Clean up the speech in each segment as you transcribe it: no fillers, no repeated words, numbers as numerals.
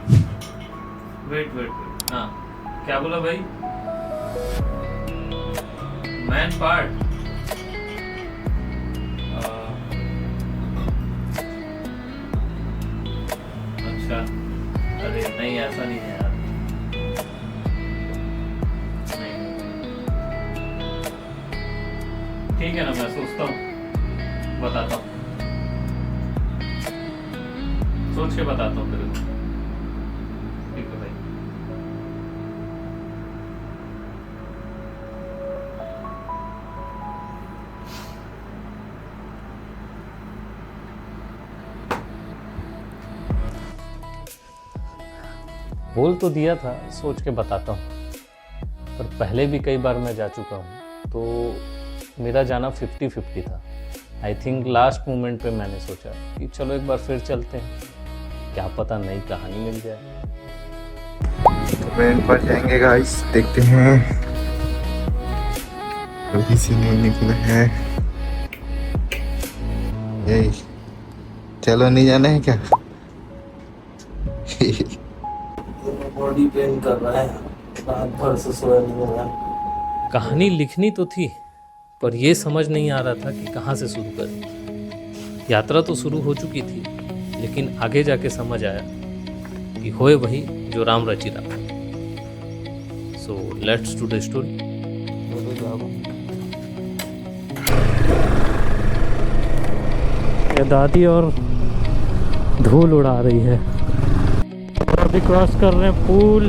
Wait wait wait, हाँ क्या बोला भाई? Man part. अच्छा, अरे नहीं ऐसा नहीं है यार, नहीं। ठीक है ना, मैं सोचता हूँ, बताता हूँ, सोच के बताता हूँ तेरे को। ठीक है भाई। बोल तो दिया था सोच के बताता हूँ, पर पहले भी कई बार मैं जा चुका हूँ तो मेरा जाना 50-50 था। आई थिंक लास्ट मोमेंट पे मैंने सोचा कि चलो एक बार फिर चलते हैं, क्या पता नई कहानी मिल जाए। ट्रेन पर जाएंगे गाइस, देखते हैं। अभी से नहीं निकले हैं। यही चलो, नहीं जाना है क्या? बॉडी पेन कर रहा है, रात भर से सोया नहीं हो रहा। कहानी लिखनी तो थी, पर यह समझ नहीं आ रहा था कि कहाँ से शुरू करें। यात्रा तो शुरू हो चुकी थी, लेकिन आगे जाके समझ आया कि होए वही जो राम रची रहा। So let's to the story. ये दादी और धूल उड़ा रही है। अभी क्रॉस कर रहे हैं पुल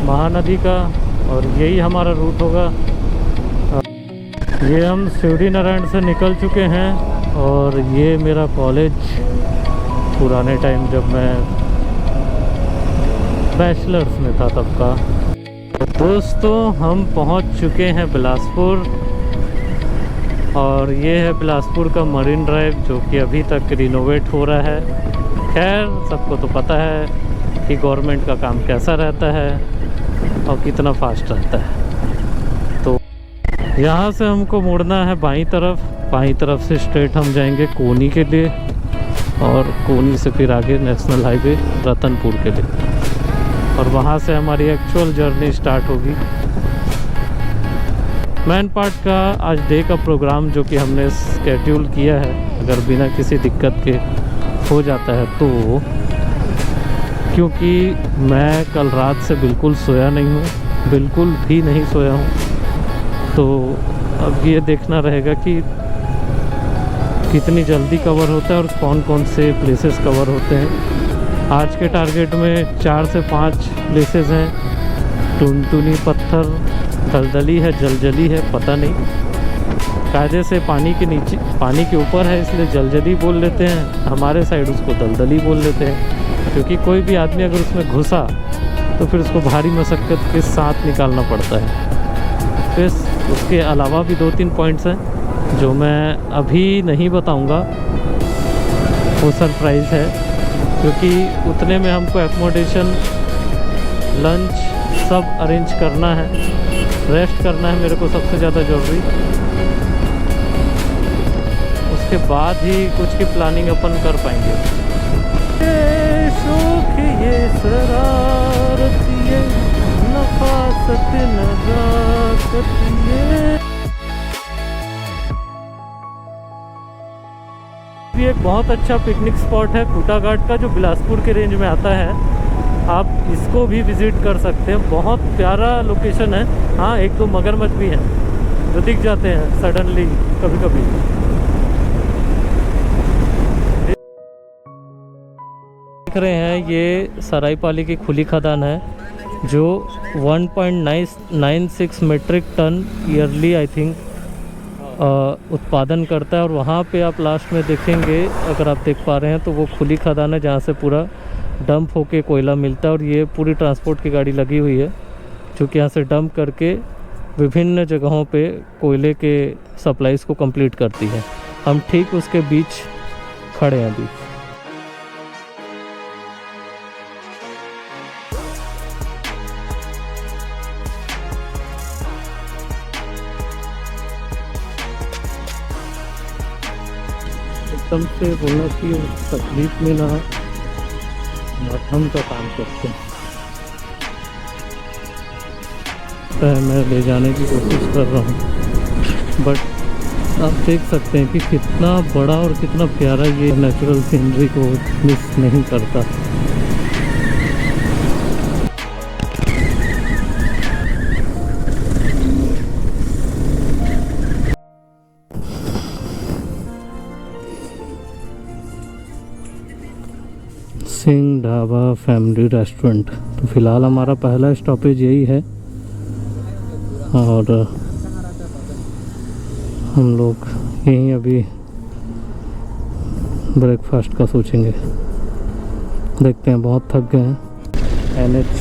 महानदी का, और यही हमारा रूट होगा। ये हम शिवड़ी नारायण से निकल चुके हैं, और ये मेरा कॉलेज पुराने टाइम जब मैं बैचलर्स में था तब का। दोस्तों हम पहुंच चुके हैं बिलासपुर, और ये है बिलासपुर का मरीन ड्राइव जो कि अभी तक रिनोवेट हो रहा है। खैर सबको तो पता है कि गवर्नमेंट का काम कैसा रहता है और कितना फास्ट रहता है। तो यहाँ से हमको मुड़ना है बाईं तरफ से स्ट्रेट हम जाएंगे कोनी के लिए, और कोनी से फिर आगे नेशनल हाईवे रतनपुर के लिए, और वहाँ से हमारी एक्चुअल जर्नी स्टार्ट होगी। मैन पार्ट का आज डे का प्रोग्राम जो कि हमने स्केड्यूल किया है, अगर बिना किसी दिक्कत के हो जाता है तो, क्योंकि मैं कल रात से बिल्कुल सोया नहीं हूँ, बिल्कुल भी नहीं सोया हूँ, तो अब ये देखना रहेगा कि कितनी जल्दी कवर होता है और कौन कौन से प्लेसेस कवर होते हैं। आज के टारगेट में 4 से 5 प्लेसेस हैं। टुनटुनी पत्थर, दलदली है, जलजली है, पता नहीं, कायदे से पानी के नीचे, पानी के ऊपर है इसलिए जलजली बोल लेते हैं, हमारे साइड उसको दलदली बोल लेते हैं। क्योंकि कोई भी आदमी अगर उसमें घुसा तो फिर उसको भारी मशक्क़त के साथ निकालना पड़ता है। फिर उसके अलावा भी 2-3 पॉइंट्स हैं जो मैं अभी नहीं बताऊंगा, वो सरप्राइज़ है, क्योंकि उतने में हमको एकोमोडेशन, लंच सब अरेंज करना है, रेस्ट करना है मेरे को सबसे ज़्यादा ज़रूरी। उसके बाद ही कुछ की प्लानिंग अपन कर पाएंगे। ये शौक, ये शरारत, ये नफासत नजाकत, ये एक बहुत अच्छा पिकनिक स्पॉट है कुटा घाट का, जो बिलासपुर के रेंज में आता है। आप इसको भी विज़िट कर सकते हैं, बहुत प्यारा लोकेशन है। हाँ, 1-2 मगरमच्छ भी हैं जो दिख जाते हैं सडनली कभी कभी। देख रहे हैं ये सरायपाली की खुली खदान है, जो 1.96 metric ton yearly I think उत्पादन करता है। और वहाँ पे आप लास्ट में देखेंगे, अगर आप देख पा रहे हैं तो वो खुली खदान है जहाँ से पूरा डंप होके कोयला मिलता है। और ये पूरी ट्रांसपोर्ट की गाड़ी लगी हुई है जो कि यहाँ से डंप करके विभिन्न जगहों पे कोयले के सप्लाईज को कंप्लीट करती है। हम ठीक उसके बीच खड़े हैं अभी। एकदम से बोलना कि तकलीफ में ना और हम तो काम करते हैं। मैं ले जाने की कोशिश कर रहा हूँ, बट आप देख सकते हैं कि कितना बड़ा और कितना प्यारा ये नेचुरल सीनरी को मिस नहीं करता। Singh dhaba family restaurant. तो फिलहाल हमारा पहला स्टॉपेज यही है और हम लोग यहीं अभी ब्रेकफास्ट का सोचेंगे। देखते हैं, बहुत थक गए हैं। NH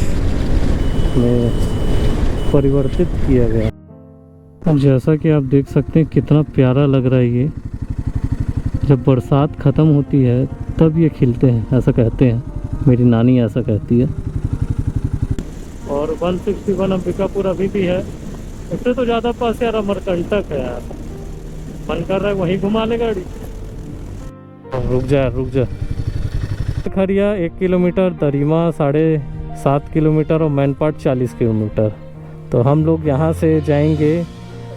में परिवर्तित किया गया। जैसा कि आप देख सकते हैं कितना प्यारा लग रहा है ये। जब बरसात ख़त्म होती है तब ये खिलते हैं, ऐसा कहते हैं, मेरी नानी ऐसा कहती है। और 161 अंबिकापुर अभी भी है। उससे तो ज़्यादा पास यार अमरकंटक है यार। मन कर रहा है वहीं घुमा ले गाड़ी। रुक जा। खरिया 1 किलोमीटर, दरीमा 7.5 किलोमीटर और मैनपाट 40 किलोमीटर। तो हम लोग यहाँ से जाएंगे।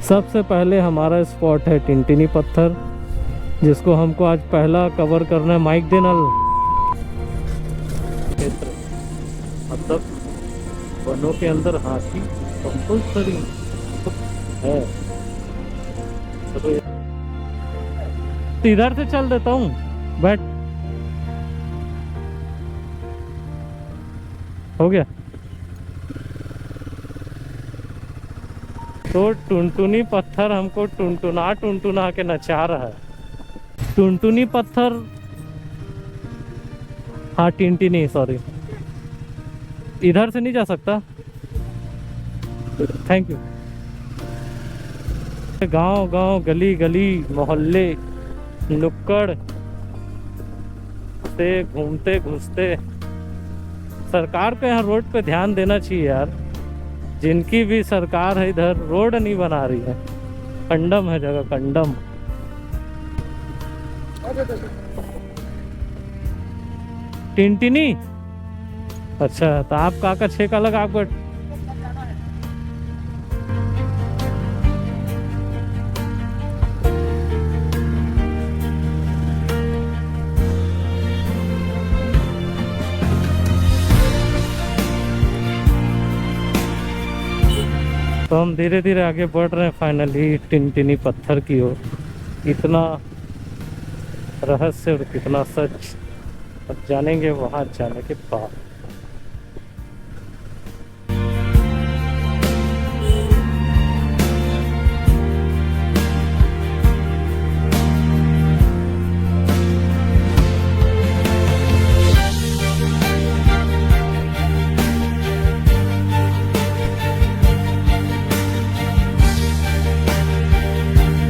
सबसे पहले हमारा स्पॉट है टिनटिनी पत्थर, जिसको हमको आज पहला कवर करना है। माइक देनल क्षेत्र, मतलब वनों के अंदर हाथी कंपल्सरी है। तो इधर से चल देता हूँ, बैठ। हो गया। तो टुनटुनी पत्थर हमको टुनटुना के नचा रहा है। टुनटुनी पत्थर, हाँ टिनटिनी, सॉरी। इधर से नहीं जा सकता। Thank you. गांव गली गली मोहल्ले नुक्कड़ से घूमते घुसते। सरकार को यहाँ रोड पे ध्यान देना चाहिए यार। जिनकी भी सरकार है इधर रोड नहीं बना रही है। कंडम है जगह, कंडम। टिनटिनी, अच्छा तो आप काका 6 का लगा आपको। तो हम धीरे धीरे आगे बढ़ रहे हैं फाइनली टिनटिनी पत्थर की ओर। इतना रहस्य और कितना सच अब जानेंगे वहां जाने के बाद।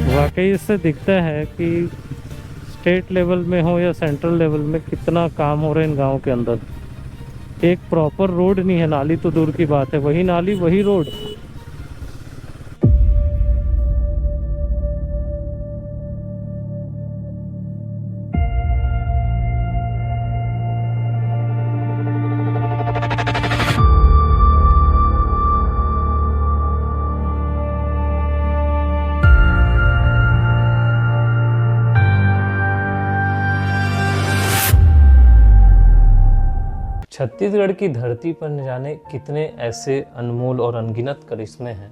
वाकई इससे दिखता है कि स्टेट लेवल में हो या सेंट्रल लेवल में कितना काम हो रहा है इन गाँव के अंदर। एक प्रॉपर रोड नहीं है, नाली तो दूर की बात है, वही नाली वही रोड। छत्तीसगढ़ की धरती पर न जाने कितने ऐसे अनमोल और अनगिनत करिश्मे हैं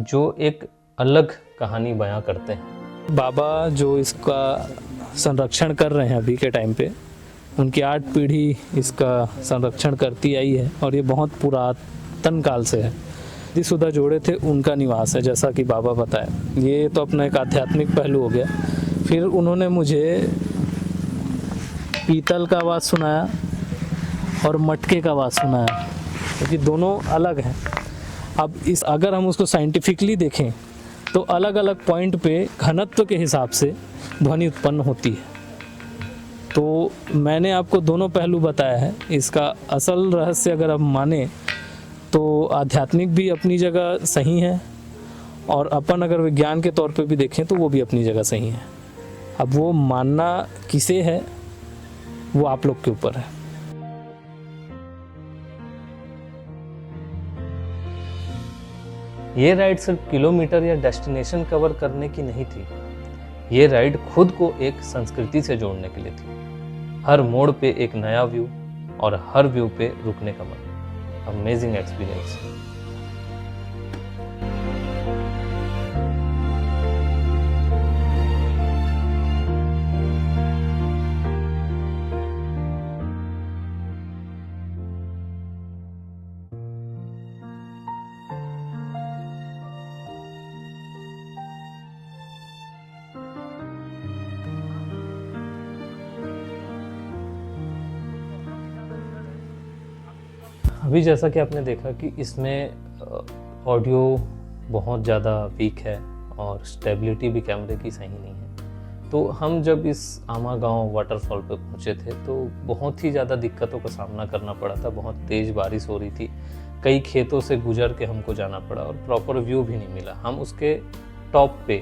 जो एक अलग कहानी बयां करते हैं। बाबा जो इसका संरक्षण कर रहे हैं अभी के टाइम पे, उनकी 8 पीढ़ी इसका संरक्षण करती आई है और ये बहुत पुरातन काल से है। शादीशुदा जोड़े थे उनका निवास है, जैसा कि बाबा बताए। ये तो अपना एक आध्यात्मिक पहलू हो गया। फिर उन्होंने मुझे पीतल का आवाज़ सुनाया और मटके का आवाज़ सुनाया, क्योंकि दोनों अलग हैं। अब अगर हम उसको साइंटिफिकली देखें तो अलग अलग पॉइंट पे घनत्व के हिसाब से ध्वनि उत्पन्न होती है। तो मैंने आपको दोनों पहलू बताया है। इसका असल रहस्य अगर आप माने तो आध्यात्मिक भी अपनी जगह सही है और अपन अगर विज्ञान के तौर पे भी देखें तो वो भी अपनी जगह सही है। अब वो मानना किसे है वो आप लोग के ऊपर है। ये राइड सिर्फ किलोमीटर या डेस्टिनेशन कवर करने की नहीं थी, ये राइड खुद को एक संस्कृति से जोड़ने के लिए थी। हर मोड़ पे एक नया व्यू और हर व्यू पे रुकने का मन। Amazing experience. अभी जैसा कि आपने देखा कि इसमें ऑडियो बहुत ज़्यादा वीक है और स्टेबिलिटी भी कैमरे की सही नहीं है। तो हम जब इस आमा गांव वाटरफॉल पे पहुंचे थे तो बहुत ही ज़्यादा दिक्कतों का सामना करना पड़ा था। बहुत तेज़ बारिश हो रही थी, कई खेतों से गुजर के हमको जाना पड़ा और प्रॉपर व्यू भी नहीं मिला। हम उसके टॉप पे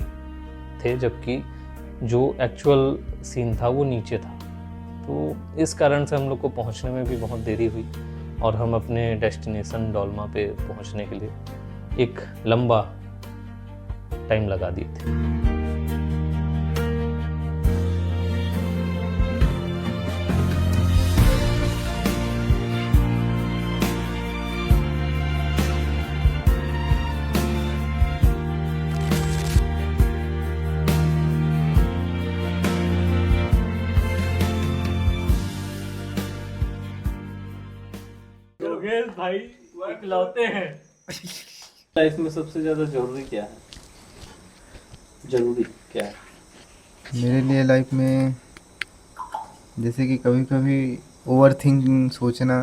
थे जबकि जो एक्चुअल सीन था वो नीचे था। तो इस कारण से हम लोग को पहुंचने में भी बहुत देरी हुई और हम अपने डेस्टिनेशन डोलमा पे पहुंचने के लिए एक लंबा टाइम लगा दिए थे। भाई इकलौते हैं। लाइफ में सबसे ज्यादा जरूरी क्या है? जरूरी क्या है मेरे लिए लाइफ में? जैसे कि कभी कभी ओवर थिंकिंग, सोचना,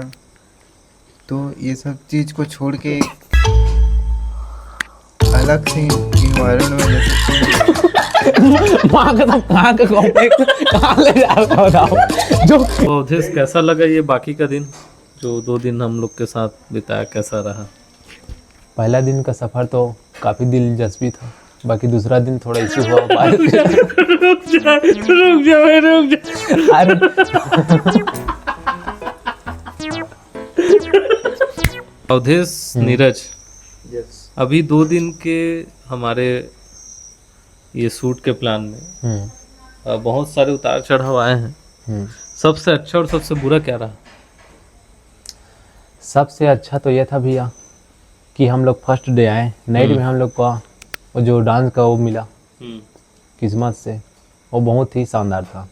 तो ये सब चीज़ को छोड़ के अलग से इन्वायरमेंट में जैसे कैसा लगा ये बाकी का दिन, जो 2 दिन हम लोग के साथ बिताया, कैसा रहा? पहला दिन का सफ़र तो काफ़ी दिलचस्पी था, बाकी दूसरा दिन थोड़ा इशू हुआ। रुक जा। अरे अवधेश, नीरज, अभी 2 दिन के हमारे ये शूट के प्लान में बहुत सारे उतार चढ़ाव आए हैं। सबसे अच्छा और सबसे बुरा क्या रहा? सबसे अच्छा तो ये था भैया कि हम लोग फर्स्ट डे आए, नाइट में हम लोग का वो जो डांस का वो मिला किस्मत से, वो बहुत ही शानदार था।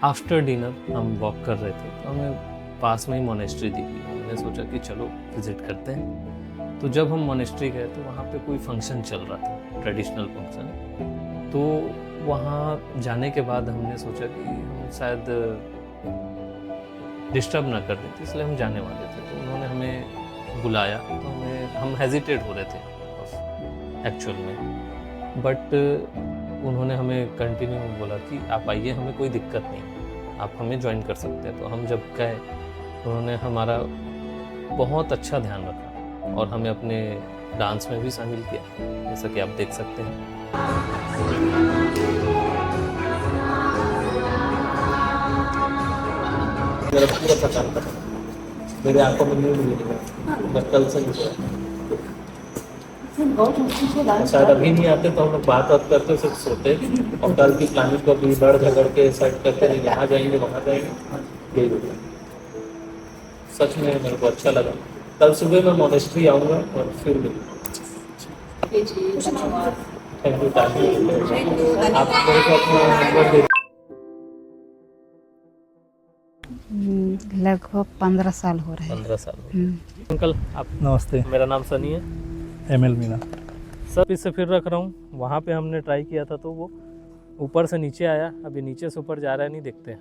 आफ्टर डिनर हम वॉक कर रहे थे तो हमें पास में ही मोनेस्ट्री दिखी। हमने सोचा कि चलो विजिट करते हैं। तो जब हम मोनेस्ट्री गए तो वहाँ पे कोई फंक्शन चल रहा था, ट्रेडिशनल फंक्शन। तो वहाँ जाने के बाद हमने सोचा कि हम शायद डिस्टर्ब ना कर दें, इसलिए हम जाने वाले थे। तो उन्होंने हमें बुलाया तो हम हेजिटेट हो रहे थे एक्चुअल में, बट उन्होंने हमें कंटिन्यू बोला कि आप आइए, हमें कोई दिक्कत नहीं, आप हमें ज्वाइन कर सकते हैं। तो हम जब गए तो उन्होंने हमारा बहुत अच्छा ध्यान रखा और हमें अपने डांस में भी शामिल किया, जैसा कि आप देख सकते हैं। मेरा पूरा पहचान था, मेरे आंखों में नींद नहीं, मैं कल से शायद अभी नहीं आते तो हम लोग बात करते सिर्फ सोते, और कल की प्लानिंग को भी बढ़ झगड़ के सेट करते नहीं, यहाँ जाएंगे वहाँ जाएंगे, यही हो गया। सच में मेरे को अच्छा लगा। कल सुबह मैं मोनेस्ट्री आऊँगा और फिर मिलूँगा। Thank you. आप मेरे को अपना नंबर दे। लगभग 15 साल हो रहे हैं। 15 साल हो। अंकल आप? नमस्ते, मेरा नाम सनी है। एमएल मीना। सब इससे फिर रख रहा हूँ। वहाँ पे हमने ट्राई किया था तो वो ऊपर से नीचे आया, अभी नीचे से ऊपर जा रहा है, नहीं देखते हैं।